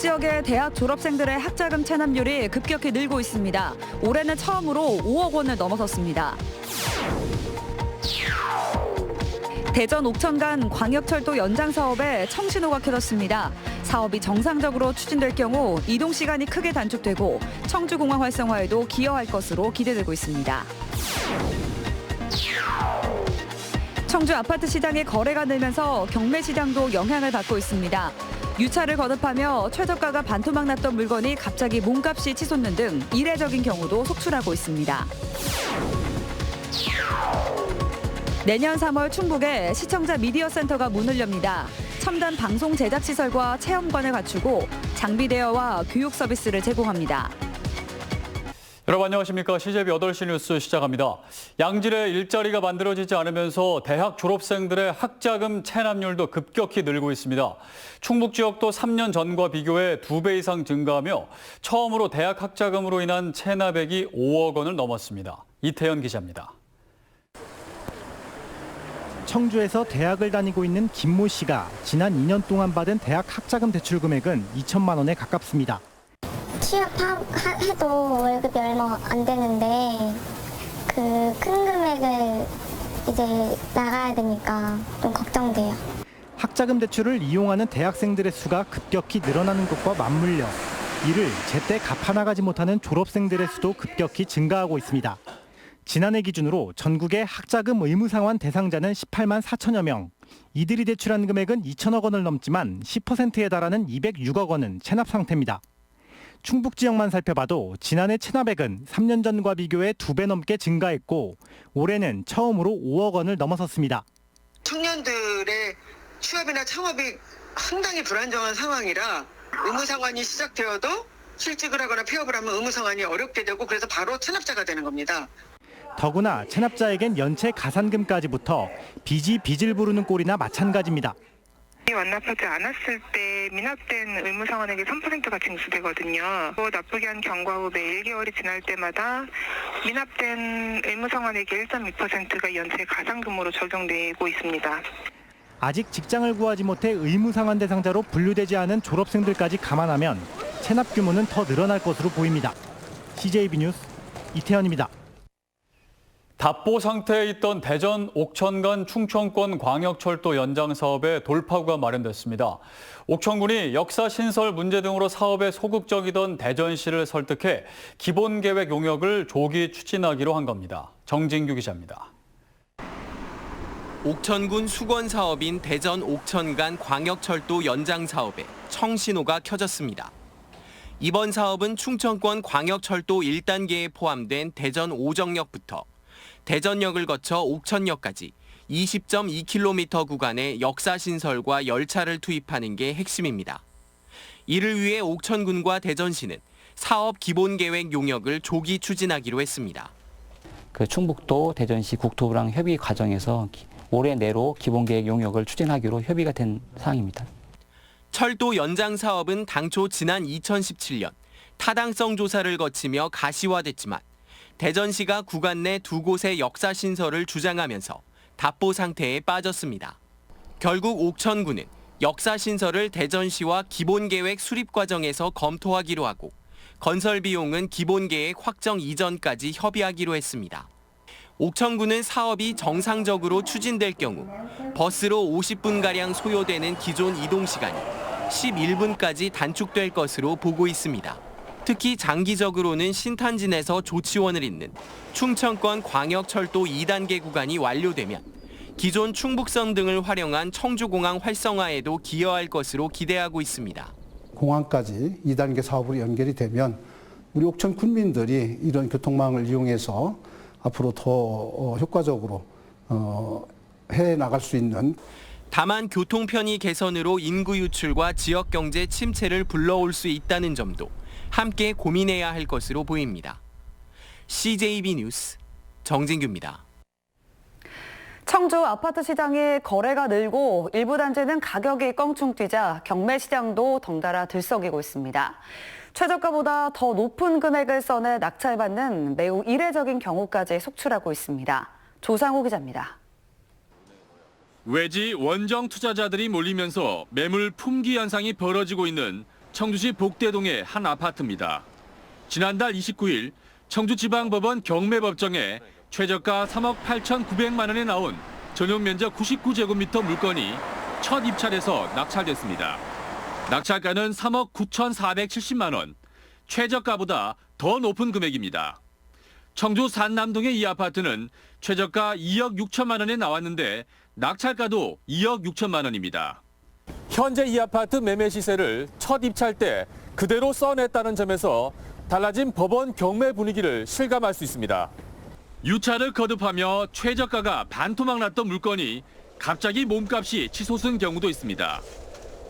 지역의 대학 졸업생들의 학자금 체납률이 급격히 늘고 있습니다. 올해는 처음으로 5억 원을 넘어섰습니다. 대전 옥천간 광역철도 연장 사업에 청신호가 켜졌습니다. 사업이 정상적으로 추진될 경우 이동 시간이 크게 단축되고 청주공항 활성화에도 기여할 것으로 기대되고 있습니다. 청주 아파트 시장의 거래가 늘면서 경매 시장도 영향을 받고 있습니다. 유차를 거듭하며 최저가가 반토막 났던 물건이 갑자기 몸값이 치솟는 등 이례적인 경우도 속출하고 있습니다. 내년 3월 충북에 시청자 미디어 센터가 문을 엽니다. 첨단 방송 제작 시설과 체험관을 갖추고 장비 대여와 교육 서비스를 제공합니다. 여러분 안녕하십니까. CJB 8시 뉴스 시작합니다. 양질의 일자리가 만들어지지 않으면서 대학 졸업생들의 학자금 체납률도 급격히 늘고 있습니다. 충북 지역도 3년 전과 비교해 2배 이상 증가하며 처음으로 대학 학자금으로 인한 체납액이 5억 원을 넘었습니다. 이태현 기자입니다. 청주에서 대학을 다니고 있는 김모 씨가 지난 2년 동안 받은 대학 학자금 대출 금액은 2천만 원에 가깝습니다. 취업해도 월급이 얼마 안 되는데 그 큰 금액을 이제 나가야 되니까 좀 걱정돼요. 학자금 대출을 이용하는 대학생들의 수가 급격히 늘어나는 것과 맞물려 이를 제때 갚아나가지 못하는 졸업생들의 수도 급격히 증가하고 있습니다. 지난해 기준으로 전국의 학자금 의무 상환 대상자는 18만 4천여 명. 이들이 대출한 금액은 2천억 원을 넘지만 10%에 달하는 206억 원은 체납 상태입니다. 충북 지역만 살펴봐도 지난해 체납액은 3년 전과 비교해 2배 넘게 증가했고 올해는 처음으로 5억 원을 넘어섰습니다. 청년들의 취업이나 창업이 상당히 불안정한 상황이라 의무 상환이 시작되어도 실직을 하거나 폐업을 하면 의무 상환이 어렵게 되고 그래서 바로 체납자가 되는 겁니다. 더구나 체납자에겐 연체 가산금까지 붙어 빚이 빚을 부르는 꼴이나 마찬가지입니다. 완납하지 않았을 때 미납된 의무상환액의 3%가 징수되거든요. 납부기한 경과 후 매 1개월이 지날 때마다 미납된 의무상환액의 1.2%가 연체 가산금으로 적용되고 있습니다. 아직 직장을 구하지 못해 의무 상환 대상자로 분류되지 않은 졸업생들까지 감안하면 체납 규모는 더 늘어날 것으로 보입니다. CJB 뉴스 이태현입니다. 답보 상태에 있던 대전 옥천간 충청권 광역철도 연장 사업에 돌파구가 마련됐습니다. 옥천군이 역사 신설 문제 등으로 사업에 소극적이던 대전시를 설득해 기본 계획 용역을 조기 추진하기로 한 겁니다. 정진규 기자입니다. 옥천군 수건 사업인 대전 옥천간 광역철도 연장 사업에 청신호가 켜졌습니다. 이번 사업은 충청권 광역철도 1단계에 포함된 대전 오정역부터 대전역을 거쳐 옥천역까지 20.2km 구간의 역사 신설과 열차를 투입하는 게 핵심입니다. 이를 위해 옥천군과 대전시는 사업 기본 계획 용역을 조기 추진하기로 했습니다. 충북도 대전시 국토부랑 협의 과정에서 올해 내로 기본 계획 용역을 추진하기로 협의가 된 사항입니다. 철도 연장 사업은 당초 지난 2017년 타당성 조사를 거치며 가시화됐지만 대전시가 구간 내 두 곳의 역사 신설을 주장하면서 답보 상태에 빠졌습니다. 결국 옥천군은 역사 신설을 대전시와 기본 계획 수립 과정에서 검토하기로 하고 건설 비용은 기본 계획 확정 이전까지 협의하기로 했습니다. 옥천군은 사업이 정상적으로 추진될 경우 버스로 50분가량 소요되는 기존 이동 시간이 11분까지 단축될 것으로 보고 있습니다. 특히 장기적으로는 신탄진에서 조치원을 잇는 충청권 광역철도 2단계 구간이 완료되면 기존 충북선 등을 활용한 청주공항 활성화에도 기여할 것으로 기대하고 있습니다. 공항까지 2단계 사업으로 연결이 되면 우리 옥천 군민들이 이런 교통망을 이용해서 앞으로 더 효과적으로 해나갈 수 있는. 다만 교통 편의 개선으로 인구 유출과 지역 경제 침체를 불러올 수 있다는 점도 함께 고민해야 할 것으로 보입니다. CJB 뉴스 정진규입니다. 청주 아파트 시장의 거래가 늘고 일부 단지는 가격이 껑충 뛰자 경매 시장도 덩달아 들썩이고 있습니다. 최저가보다 더 높은 금액을 써내 낙찰받는 매우 이례적인 경우까지 속출하고 있습니다. 조상호 기자입니다. 외지 원정 투자자들이 몰리면서 매물 품귀 현상이 벌어지고 있는 청주시 복대동의 한 아파트입니다. 지난달 29일 청주지방법원 경매법정에 최저가 3억 8,900만 원에 나온 전용 면적 99제곱미터 물건이 첫 입찰에서 낙찰됐습니다. 낙찰가는 3억 9,470만 원, 최저가보다 더 높은 금액입니다. 청주 산남동의 이 아파트는 최저가 2억 6천만 원에 나왔는데 낙찰가도 2억 6천만 원입니다. 현재 이 아파트 매매 시세를 첫 입찰 때 그대로 써냈다는 점에서 달라진 법원 경매 분위기를 실감할 수 있습니다. 유찰을 거듭하며 최저가가 반토막 났던 물건이 갑자기 몸값이 치솟은 경우도 있습니다.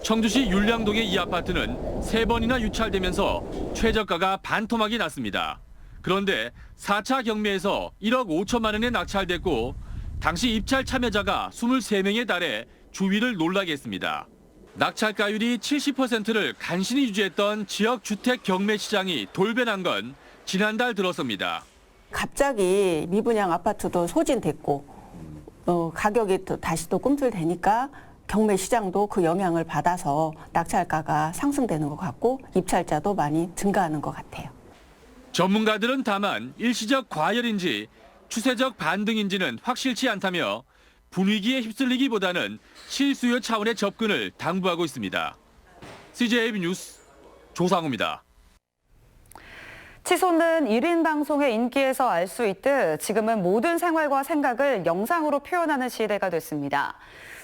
청주시 율량동의 이 아파트는 3번이나 유찰되면서 최저가가 반토막이 났습니다. 그런데 4차 경매에서 1억 5천만 원에 낙찰됐고 당시 입찰 참여자가 23명에 달해 주위를 놀라게 했습니다. 낙찰가율이 70%를 간신히 유지했던 지역 주택 경매 시장이 돌변한 건 지난달 들어서입니다. 갑자기 미분양 아파트도 소진됐고 가격이 또 다시 또 꿈틀대니까 경매 시장도 그 영향을 받아서 낙찰가가 상승되는 것 같고 입찰자도 많이 증가하는 것 같아요. 전문가들은 다만 일시적 과열인지 추세적 반등인지는 확실치 않다며 분위기에 휩쓸리기보다는 실수요 차원의 접근을 당부하고 있습니다. CJB 뉴스 조상우입니다. 치솟는 1인 방송의 인기에서 알 수 있듯 지금은 모든 생활과 생각을 영상으로 표현하는 시대가 됐습니다.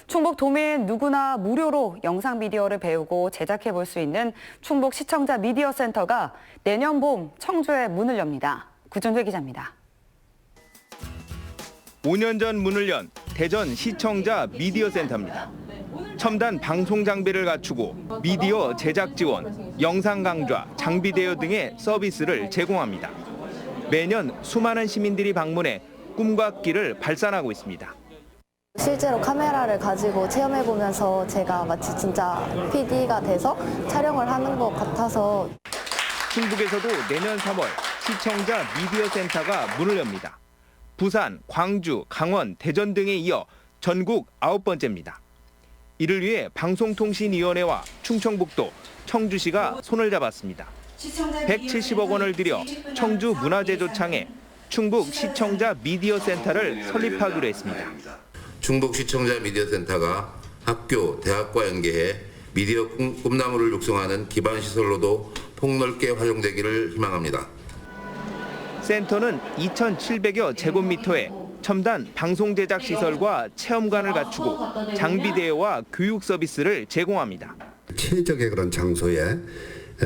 충북 도민 누구나 무료로 영상 미디어를 배우고 제작해 볼 수 있는 충북 시청자 미디어 센터가 내년 봄 청주에 문을 엽니다. 구준회 기자입니다. 5년 전 문을 연 대전 시청자 미디어 센터입니다. 첨단 방송 장비를 갖추고 미디어 제작 지원, 영상 강좌, 장비 대여 등의 서비스를 제공합니다. 매년 수많은 시민들이 방문해 꿈과 끼를 발산하고 있습니다. 실제로 카메라를 가지고 체험해보면서 제가 마치 진짜 PD가 돼서 촬영을 하는 것 같아서 충북에서도 내년 3월 시청자 미디어 센터가 문을 엽니다. 부산, 광주, 강원, 대전 등에 이어 전국 9번째입니다. 이를 위해 방송통신위원회와 충청북도, 청주시가 손을 잡았습니다. 170억 원을 들여 청주 문화제조창에 충북 시청자 미디어 센터를 설립하기로 했습니다. 충북 시청자 미디어 센터가 학교, 대학과 연계해 미디어 꿈나무를 육성하는 기반 시설로도 폭넓게 활용되기를 희망합니다. 센터는 2,700여 제곱미터의 첨단 방송 제작 시설과 체험관을 갖추고 장비 대여와 교육 서비스를 제공합니다. 최적의 그런 장소에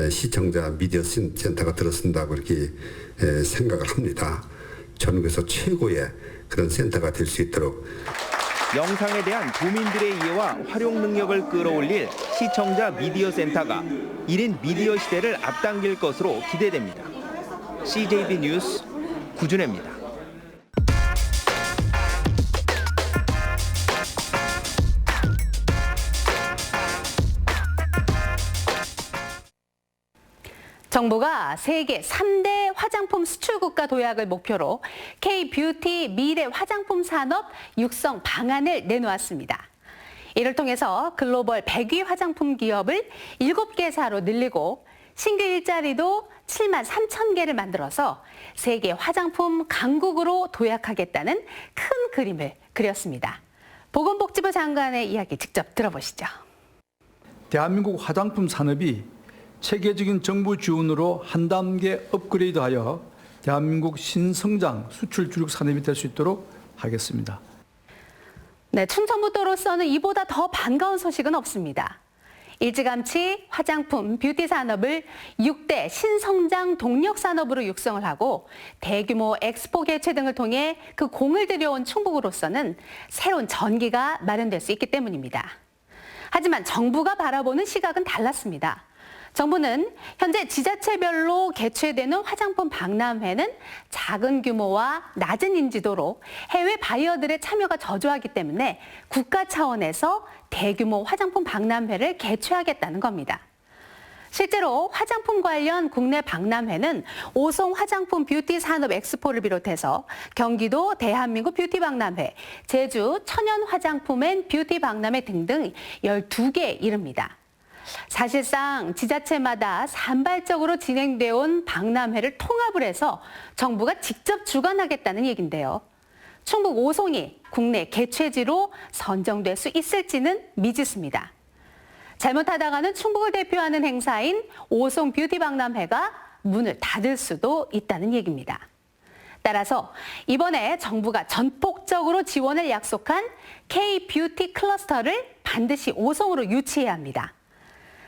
시청자 미디어 센터가 들어선다고 이렇게 생각을 합니다. 전국에서 최고의 그런 센터가 될 수 있도록. 영상에 대한 도민들의 이해와 활용 능력을 끌어올릴 시청자 미디어 센터가 1인 미디어 시대를 앞당길 것으로 기대됩니다. CJB 뉴스 구준혜입니다. 정부가 세계 3대 화장품 수출국가 도약을 목표로 K-뷰티 미래 화장품 산업 육성 방안을 내놓았습니다. 이를 통해서 글로벌 100위 화장품 기업을 7개사로 늘리고 신규 일자리도 7만 3천 개를 만들어서 세계 화장품 강국으로 도약하겠다는 큰 그림을 그렸습니다. 보건복지부 장관의 이야기 직접 들어보시죠. 대한민국 화장품 산업이 체계적인 정부 지원으로 한 단계 업그레이드하여 대한민국 신성장 수출 주력 산업이 될 수 있도록 하겠습니다. 네, 충청북도로서는 이보다 더 반가운 소식은 없습니다. 일찌감치 화장품, 뷰티 산업을 6대 신성장 동력 산업으로 육성을 하고 대규모 엑스포 개최 등을 통해 그 공을 들여온 충북으로서는 새로운 전기가 마련될 수 있기 때문입니다. 하지만 정부가 바라보는 시각은 달랐습니다. 정부는 현재 지자체별로 개최되는 화장품 박람회는 작은 규모와 낮은 인지도로 해외 바이어들의 참여가 저조하기 때문에 국가 차원에서 대규모 화장품 박람회를 개최하겠다는 겁니다. 실제로 화장품 관련 국내 박람회는 오송 화장품 뷰티 산업 엑스포를 비롯해서 경기도 대한민국 뷰티 박람회, 제주 천연 화장품 앤 뷰티 박람회 등등 12개에 이릅니다. 사실상 지자체마다 산발적으로 진행되어 온 박람회를 통합을 해서 정부가 직접 주관하겠다는 얘긴데요. 충북 오송이 국내 개최지로 선정될 수 있을지는 미지수입니다. 잘못하다가는 충북을 대표하는 행사인 오송 뷰티 박람회가 문을 닫을 수도 있다는 얘기입니다. 따라서 이번에 정부가 전폭적으로 지원을 약속한 K-뷰티 클러스터를 반드시 오송으로 유치해야 합니다.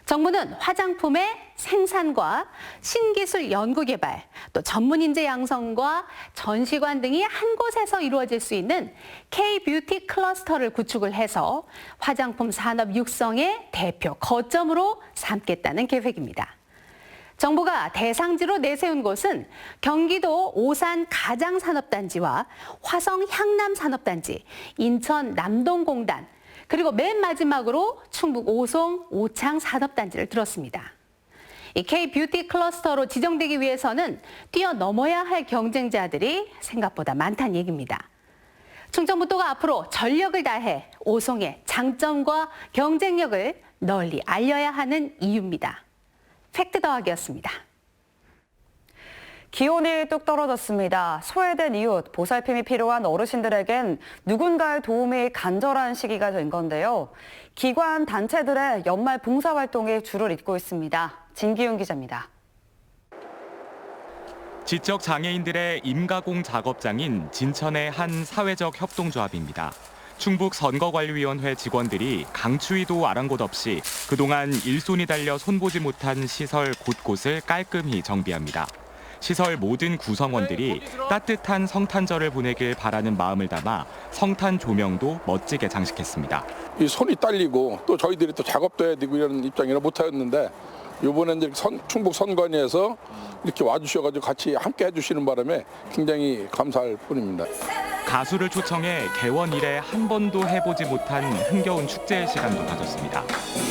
정부는 화장품의 생산과 신기술 연구개발, 또 전문인재 양성과 전시관 등이 한 곳에서 이루어질 수 있는 K-뷰티 클러스터를 구축을 해서 화장품 산업 육성의 대표 거점으로 삼겠다는 계획입니다. 정부가 대상지로 내세운 곳은 경기도 오산 가장산업단지와 화성 향남산업단지, 인천 남동공단, 그리고 맨 마지막으로 충북 오송 오창산업단지를 들었습니다. 이 K-뷰티 클러스터로 지정되기 위해서는 뛰어넘어야 할 경쟁자들이 생각보다 많다는 얘기입니다. 충청북도가 앞으로 전력을 다해 오송의 장점과 경쟁력을 널리 알려야 하는 이유입니다. 팩트 더하기였습니다. 기온이 뚝 떨어졌습니다. 소외된 이웃, 보살핌이 필요한 어르신들에겐 누군가의 도움이 간절한 시기가 된 건데요. 기관, 단체들의 연말 봉사활동이 줄을 잇고 있습니다. 진기훈 기자입니다. 지적 장애인들의 임가공 작업장인 진천의 한 사회적 협동조합입니다. 충북 선거관리위원회 직원들이 강추위도 아랑곳 없이 그동안 일손이 달려 손보지 못한 시설 곳곳을 깔끔히 정비합니다. 시설 모든 구성원들이 따뜻한 성탄절을 보내길 바라는 마음을 담아 성탄 조명도 멋지게 장식했습니다. 이 손이 딸리고 또 저희들이 또 작업도 해야 되고 이런 입장이라 못하였는데 이번에 이제 충북 선관위에서 이렇게 와주셔가지고 같이 함께 해주시는 바람에 굉장히 감사할 뿐입니다. 가수를 초청해 개원 이래 한 번도 해보지 못한 흥겨운 축제의 시간도 가졌습니다.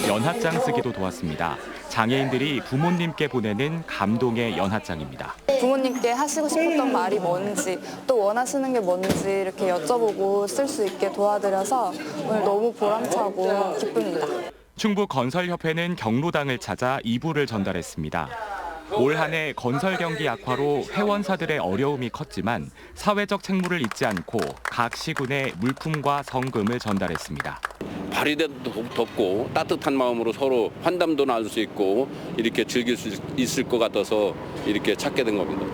연합장 쓰기도 도왔습니다. 장애인들이 부모님께 보내는 감동의 연합장입니다. 부모님께 하시고 싶었던 말이 뭔지 또 원하시는 게 뭔지 이렇게 여쭤보고 쓸 수 있게 도와드려서 오늘 너무 보람차고 기쁩니다. 충북건설협회는 경로당을 찾아 이불을 전달했습니다. 올 한 해 건설 경기 악화로 회원사들의 어려움이 컸지만 사회적 책무를 잊지 않고 각 시군에 물품과 성금을 전달했습니다. 발이 돼도 덥고 따뜻한 마음으로 서로 환담도 나눌 수 있고 이렇게 즐길 수 있을 것 같아서 이렇게 찾게 된 겁니다.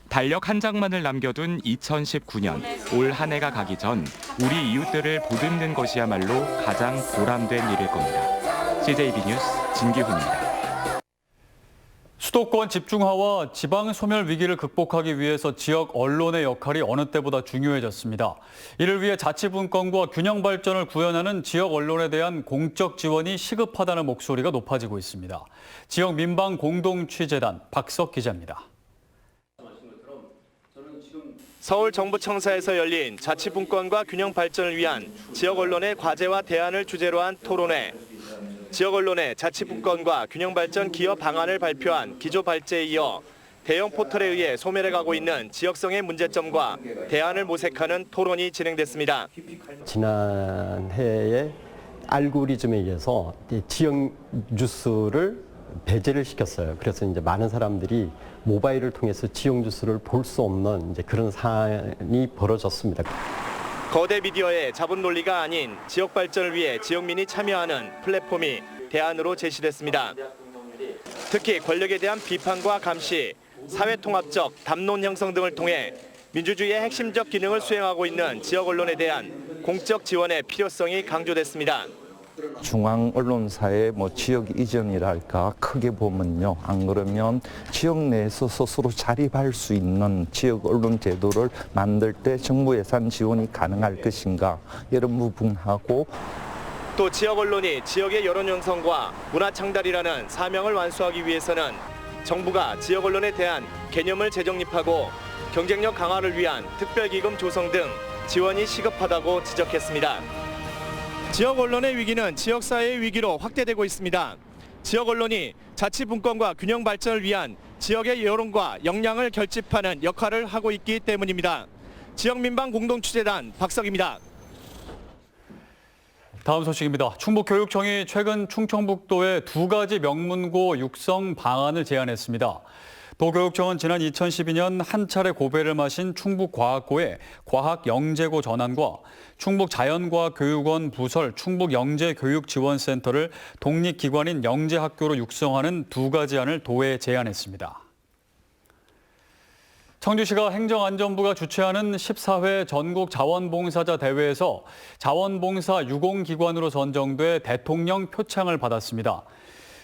달력 한 장만을 남겨둔 2019년 올 한 해가 가기 전 우리 이웃들을 보듬는 것이야말로 가장 보람된 일일 겁니다. CJB 뉴스 진기훈입니다. 수도권 집중화와 지방 소멸 위기를 극복하기 위해서 지역 언론의 역할이 어느 때보다 중요해졌습니다. 이를 위해 자치분권과 균형 발전을 구현하는 지역 언론에 대한 공적 지원이 시급하다는 목소리가 높아지고 있습니다. 지역 민방 공동 취재단 박석 기자입니다. 서울 정부청사에서 열린 자치분권과 균형 발전을 위한 지역 언론의 과제와 대안을 주제로 한 토론회. 지역 언론의 자치분권과 균형 발전 기여 방안을 발표한 기조 발제에 이어 대형 포털에 의해 소멸해가고 있는 지역성의 문제점과 대안을 모색하는 토론이 진행됐습니다. 지난해에 알고리즘에 의해서 지역 뉴스를 배제를 시켰어요. 그래서 이제 많은 사람들이 모바일을 통해서 지역 뉴스를 볼 수 없는 이제 그런 사안이 벌어졌습니다. 거대 미디어의 자본 논리가 아닌 지역 발전을 위해 지역민이 참여하는 플랫폼이 대안으로 제시됐습니다. 특히 권력에 대한 비판과 감시, 사회통합적 담론 형성 등을 통해 민주주의의 핵심적 기능을 수행하고 있는 지역 언론에 대한 공적 지원의 필요성이 강조됐습니다. 중앙 언론사의 지역 이전이랄까 크게 보면요. 안 그러면 지역 내에서 스스로 자립할 수 있는 지역 언론 제도를 만들 때 정부 예산 지원이 가능할 것인가 이런 부분하고 또 지역 언론이 지역의 여론 형성과 문화 창달이라는 사명을 완수하기 위해서는 정부가 지역 언론에 대한 개념을 재정립하고 경쟁력 강화를 위한 특별기금 조성 등 지원이 시급하다고 지적했습니다. 지역 언론의 위기는 지역사회의 위기로 확대되고 있습니다. 지역 언론이 자치분권과 균형 발전을 위한 지역의 여론과 역량을 결집하는 역할을 하고 있기 때문입니다. 지역민방 공동취재단 박석입니다. 다음 소식입니다. 충북교육청이 최근 충청북도에 2가지 명문고 육성 방안을 제안했습니다. 도교육청은 지난 2012년 한 차례 고배를 마신 충북과학고의 과학영재고 전환과 충북자연과학교육원 부설 충북영재교육지원센터를 독립기관인 영재학교로 육성하는 2가지 안을 도에 제안했습니다. 청주시가 행정안전부가 주최하는 14회 전국자원봉사자 대회에서 자원봉사 유공기관으로 선정돼 대통령 표창을 받았습니다.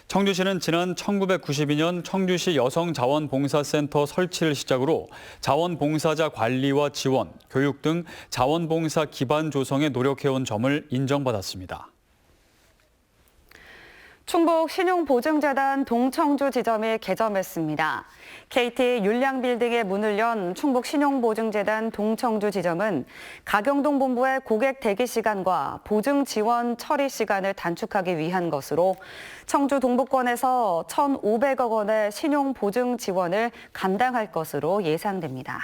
청주시는 지난 1992년 청주시 여성자원봉사센터 설치를 시작으로 자원봉사자 관리와 지원, 교육 등 자원봉사 기반 조성에 노력해온 점을 인정받았습니다. 충북 신용보증재단 동청주 지점이 개점했습니다. KT 율량빌딩에 문을 연 충북 신용보증재단 동청주 지점은 가경동 본부의 고객 대기 시간과 보증 지원 처리 시간을 단축하기 위한 것으로 청주 동부권에서 1,500억 원의 신용보증 지원을 감당할 것으로 예상됩니다.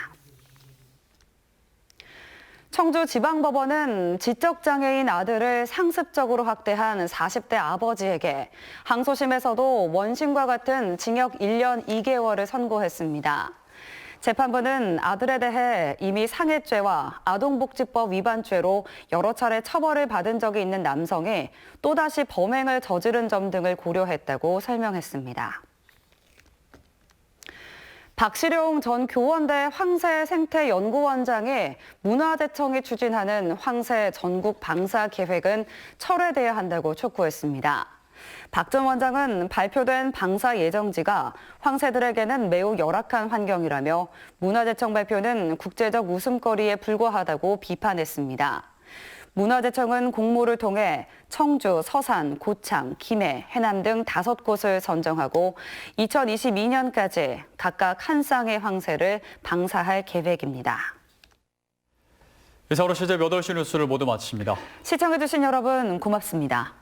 청주지방법원은 지적장애인 아들을 상습적으로 학대한 40대 아버지에게 항소심에서도 원심과 같은 징역 1년 2개월을 선고했습니다. 재판부는 아들에 대해 이미 상해죄와 아동복지법 위반죄로 여러 차례 처벌을 받은 적이 있는 남성이 또다시 범행을 저지른 점 등을 고려했다고 설명했습니다. 박시룡 전 교원대 황새생태연구원장이 문화재청이 추진하는 황새 전국 방사 계획은 철회돼야 한다고 촉구했습니다. 박 전 원장은 발표된 방사 예정지가 황새들에게는 매우 열악한 환경이라며 문화재청 발표는 국제적 웃음거리에 불과하다고 비판했습니다. 문화재청은 공모를 통해 청주, 서산, 고창, 김해, 해남 등 5곳을 선정하고 2022년까지 각각 한 쌍의 황새를 방사할 계획입니다. 이상으로 CJ 8시 뉴스를 모두 마칩니다. 시청해주신 여러분 고맙습니다.